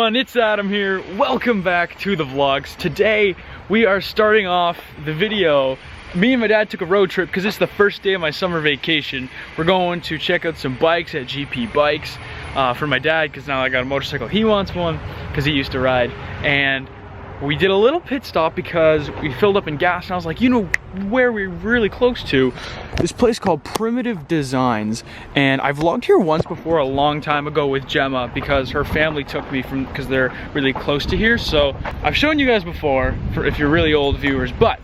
everyone, it's Adam here. Welcome back to the vlogs. Today we are starting off the video. Me and my dad took a road trip because it's the first day of my summer vacation. We're going to check out some bikes at GP Bikes for my dad, because now I got a motorcycle. He wants one because he used to ride. And we did a little pit stop because we filled up in gas, and I was like, you know where we're really close to? This place called Primitive Designs. And I've vlogged here once before a long time ago with Gemma because her family took me from, because they're really close to here. So I've shown you guys before for if you're really old viewers, but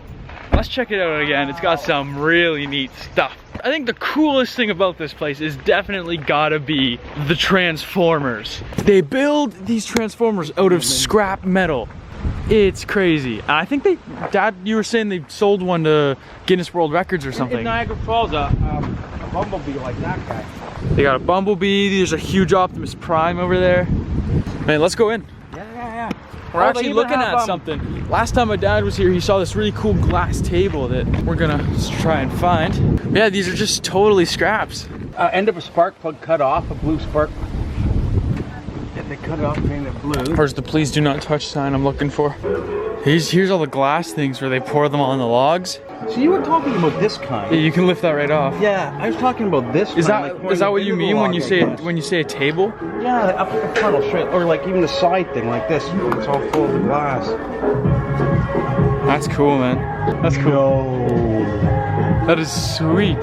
let's check it out again. It's got some really neat stuff. I think the coolest thing about this place is definitely gotta be the Transformers. They build these Transformers out of scrap metal. It's crazy. I think they, Dad, you were saying they sold one to Guinness World Records or something. In Niagara Falls, a bumblebee like that guy. They got a bumblebee. There's a huge Optimus Prime over there. Man, let's go in. Yeah. We're actually looking at something. Last time my dad was here, he saw this really cool glass table that we're gonna try and find. Yeah, these are just totally scraps. End of a spark plug cut off, a blue spark. They cut it off, painted it blue. Where's the please do not touch sign I'm looking for? Here's all the glass things where they pour them on the logs. So you were talking about this kind. Yeah, you can lift that right off. Yeah, I was talking about this kind. Is that what you mean when you say a table? Yeah, up the tunnel straight, or like even the side thing like this. It's all full of glass. That's cool, man. That's cool. No. That is sweet.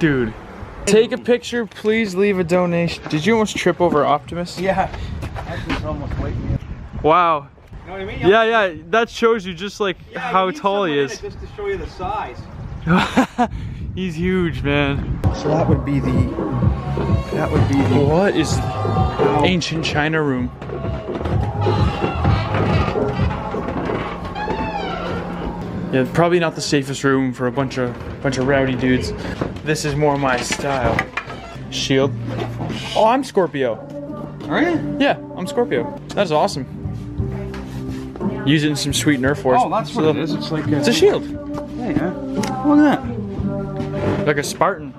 Dude, take a picture, please leave a donation. Did you almost trip over Optimus? Yeah. Actually, it's almost waiting. Wow. You know what I mean? Yeah, that shows you just like how tall he is. Just to show you the size. He's huge, man. So that would be the. What is ancient China room? Yeah, probably not the safest room for a bunch of rowdy dudes. This is more my style. Shield. Oh, I'm Scorpio. Are you? Yeah, I'm Scorpio. That's awesome. Use it in some sweet Nerf Force. Oh, that's what it is. It's like it's a shield. Yeah. Look at that. Like a Spartan.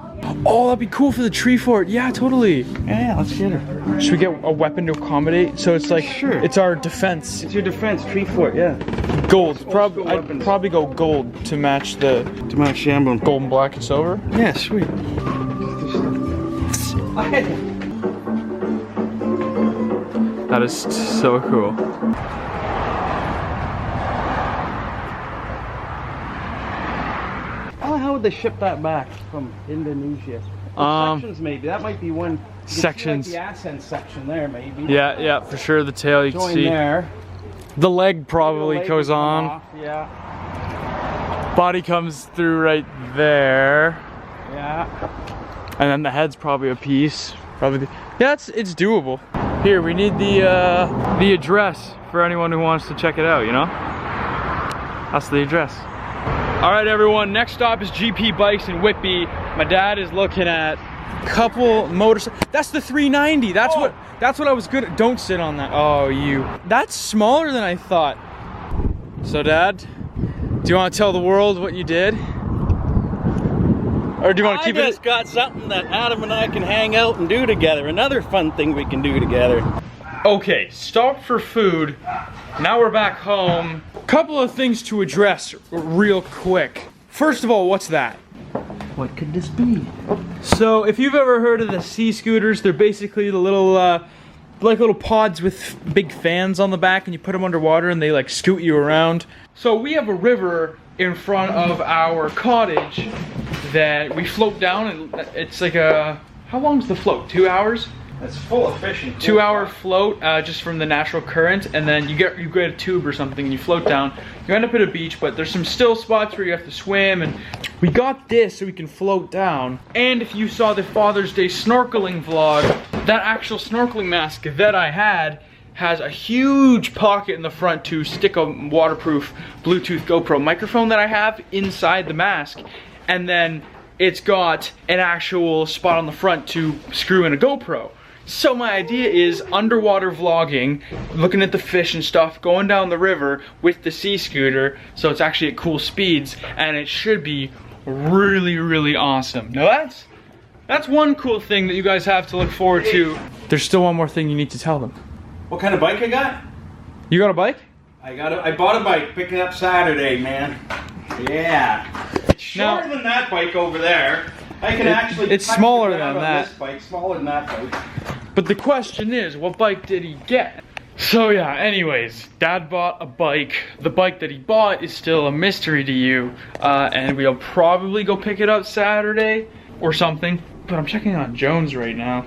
Oh, that'd be cool for the tree fort. Yeah, totally. Yeah, let's get her. Should we get a weapon to accommodate? So it's like, sure. It's our defense. It's your defense, tree fort, yeah. Gold. I'd probably go gold to match the... To match Shamblin. Gold and black and silver? Yeah, sweet. That is so cool. How would they ship that back from Indonesia? Sections maybe. That might be one. Sections. Like the ascent section there maybe. Yeah, for sure. The tail you can see. There. The leg probably goes on. Off, yeah. Body comes through right there. Yeah. And then the head's probably a piece. Yeah, it's doable. Here, we need the address for anyone who wants to check it out, you know? That's the address. All right, everyone, next stop is GP Bikes in Whitby. My dad is looking at a couple motorcycles. That's the 390. That's what I was good at. Don't sit on that. Oh, you. That's smaller than I thought. So, Dad, do you want to tell the world what you did? Or do you want to keep it? I just got something that Adam and I can hang out and do together. Another fun thing we can do together. Okay, stop for food. Now we're back home. Couple of things to address real quick. First of all, what's that? What could this be? So, if you've ever heard of the C-scooters, they're basically the little, like little pods with big fans on the back, and you put them underwater and they like scoot you around. So we have a river in front of our cottage that we float down, and it's like a, how long's the float? 2 hours? It's full of fish. 2 hour float just from the natural current, and then you get a tube or something and you float down. You end up at a beach, but there's some still spots where you have to swim, and we got this so we can float down. And if you saw the Father's Day snorkeling vlog, that actual snorkeling mask that I had has a huge pocket in the front to stick a waterproof Bluetooth GoPro microphone that I have inside the mask, and then it's got an actual spot on the front to screw in a GoPro. So my idea is underwater vlogging, looking at the fish and stuff, going down the river with the C-scooter, so it's actually at cool speeds, and it should be really, really awesome. Now that's one cool thing that you guys have to look forward to. There's still one more thing you need to tell them. What kind of bike I got? You got a bike? I bought a bike, picked it up Saturday, man. Yeah. It's shorter than that bike over there. I can actually. It's smaller than that. This bike, smaller than that bike. But the question is, what bike did he get? So yeah, anyways, Dad bought a bike. The bike that he bought is still a mystery to you. And we'll probably go pick it up Saturday or something. But I'm checking on Jones right now.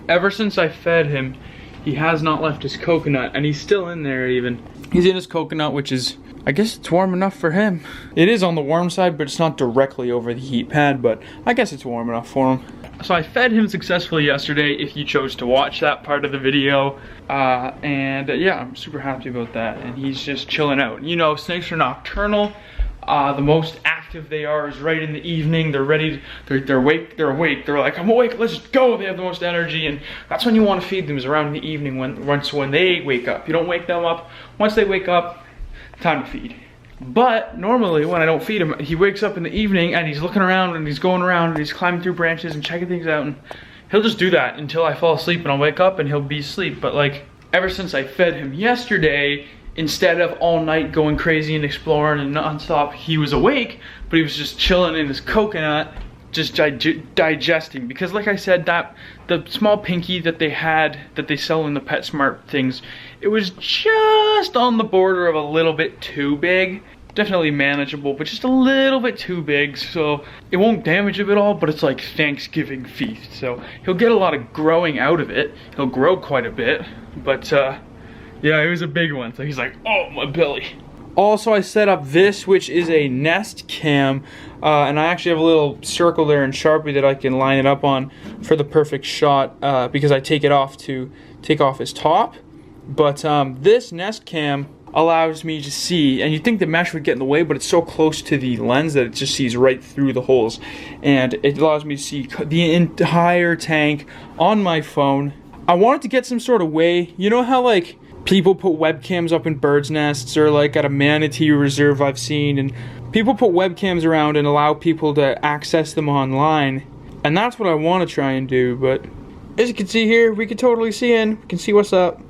Ever since I fed him, he has not left his coconut, and he's still in there even. He's in his coconut, which is, I guess it's warm enough for him. It is on the warm side, but it's not directly over the heat pad, but I guess it's warm enough for him. So I fed him successfully yesterday, if you chose to watch that part of the video. Yeah, I'm super happy about that, and he's just chilling out. You know, snakes are nocturnal. The most active they are is right in the evening. They're ready, they're awake, they're like, I'm awake, let's go. They have the most energy, and that's when you want to feed them, is around the evening, when they wake up. You don't wake them up. Once they wake up, time to feed. But normally when I don't feed him, he wakes up in the evening and he's looking around and he's going around and he's climbing through branches and checking things out, and he'll just do that until I fall asleep, and I'll wake up and he'll be asleep. But like, ever since I fed him yesterday, instead of all night going crazy and exploring and nonstop, he was awake, but he was just chilling in his coconut, just digesting. Because like I said, that the small pinky that they sell in the PetSmart things, it was just on the border of a little bit too big. Definitely manageable, but just a little bit too big, so it won't damage him at all, but it's like Thanksgiving feast. So he'll get a lot of growing out of it. He'll grow quite a bit, but yeah, it was a big one, so he's like, oh, my belly. Also, I set up this, which is a Nest cam, and I actually have a little circle there in Sharpie that I can line it up on for the perfect shot, because I take it off to take off his top. But this Nest cam allows me to see, and you'd think the mesh would get in the way, but it's so close to the lens that it just sees right through the holes. And it allows me to see the entire tank on my phone. I wanted to get some sort of way, you know how like people put webcams up in birds' nests, or like at a manatee reserve I've seen, and people put webcams around and allow people to access them online. And that's what I want to try and do, but as you can see here, we can totally see in, we can see what's up.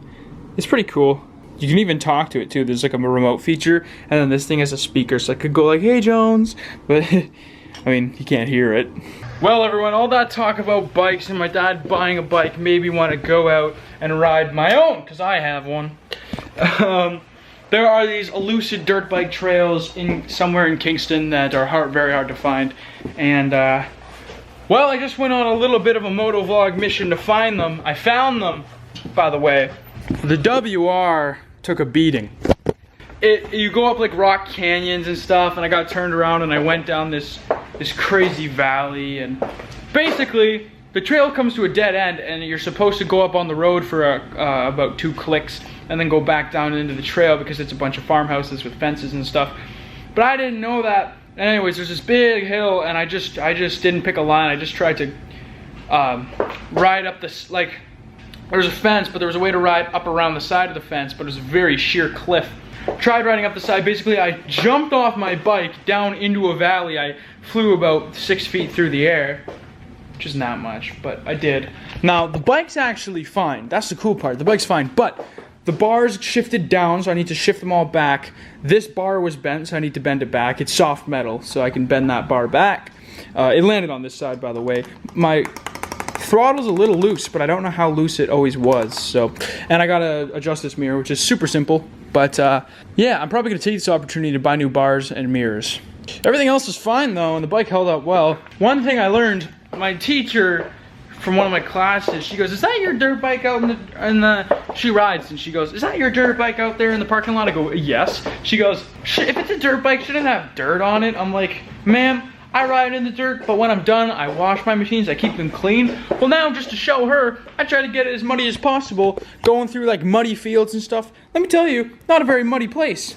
It's pretty cool. You can even talk to it too. There's like a remote feature, and then this thing has a speaker, so I could go like, hey Jones, but I mean, you can't hear it. Well everyone, all that talk about bikes and my dad buying a bike made me want to go out and ride my own, because I have one. There are these elusive dirt bike trails somewhere in Kingston that are very hard to find, and well, I just went on a little bit of a motovlog mission to find them. I found them, by the way. The WR took a beating. You go up like rock canyons and stuff, and I got turned around and I went down this crazy valley, and basically the trail comes to a dead end, and you're supposed to go up on the road for about 2 clicks and then go back down into the trail, because it's a bunch of farmhouses with fences and stuff. But I didn't know that. Anyways, there's this big hill, and I just didn't pick a line. I just tried to ride up this, like, there's a fence, but there was a way to ride up around the side of the fence, but it was a very sheer cliff. Tried riding up the side. Basically, I jumped off my bike down into a valley. I flew about 6 feet through the air, which is not much, but I did. Now, the bike's actually fine. That's the cool part. The bike's fine, but the bars shifted down, so I need to shift them all back. This bar was bent, so I need to bend it back. It's soft metal, so I can bend that bar back. It landed on this side, by the way. My throttle's a little loose, but I don't know how loose it always was. So, and I gotta adjust this mirror, which is super simple. But yeah, I'm probably gonna take this opportunity to buy new bars and mirrors. Everything else is fine though, and the bike held up well. One thing I learned, my teacher from one of my classes, she goes, "Is that your dirt bike out in the?" She rides, and she goes, "Is that your dirt bike out there in the parking lot?" I go, "Yes." She goes, "If it's a dirt bike, shouldn't it have dirt on it?" I'm like, "Ma'am, I ride in the dirt, but when I'm done, I wash my machines, I keep them clean." Well, now just to show her, I try to get it as muddy as possible, going through like muddy fields and stuff. Let me tell you, not a very muddy place.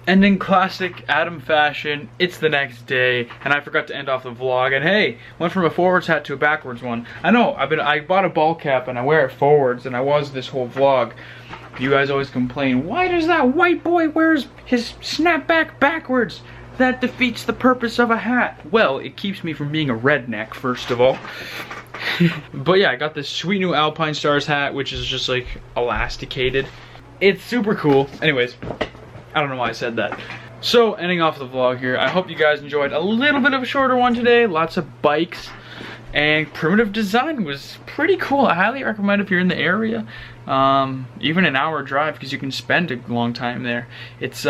And in classic Adam fashion, it's the next day, and I forgot to end off the vlog, and hey, went from a forwards hat to a backwards one. I know, I bought a ball cap and I wear it forwards, and I was this whole vlog. You guys always complain, why does that white boy wears his snapback backwards? that defeats the purpose of a hat. Well, it keeps me from being a redneck, first of all. But yeah, I got this sweet new Alpine Stars hat, which is just like elasticated. It's super cool. Anyways, I don't know why I said that. So, ending off the vlog here, I hope you guys enjoyed a little bit of a shorter one today. Lots of bikes, and primitive design was pretty cool. I highly recommend if you're in the area. Even an hour drive, because you can spend a long time there. It's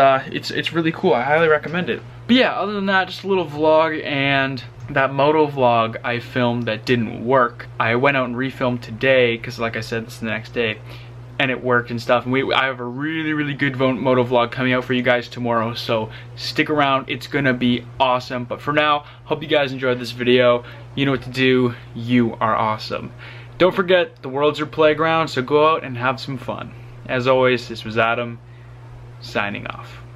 really cool. I highly recommend it. But yeah, other than that, just a little vlog, and that moto vlog I filmed that didn't work, I went out and refilmed today, because like I said, this is the next day. And it worked and stuff, and I have a really good moto vlog coming out for you guys tomorrow, so stick around, it's gonna be awesome. But for now, hope you guys enjoyed this video. You know what to do, you are awesome. Don't forget, the world's your playground, so go out and have some fun. As always, this was Adam, signing off.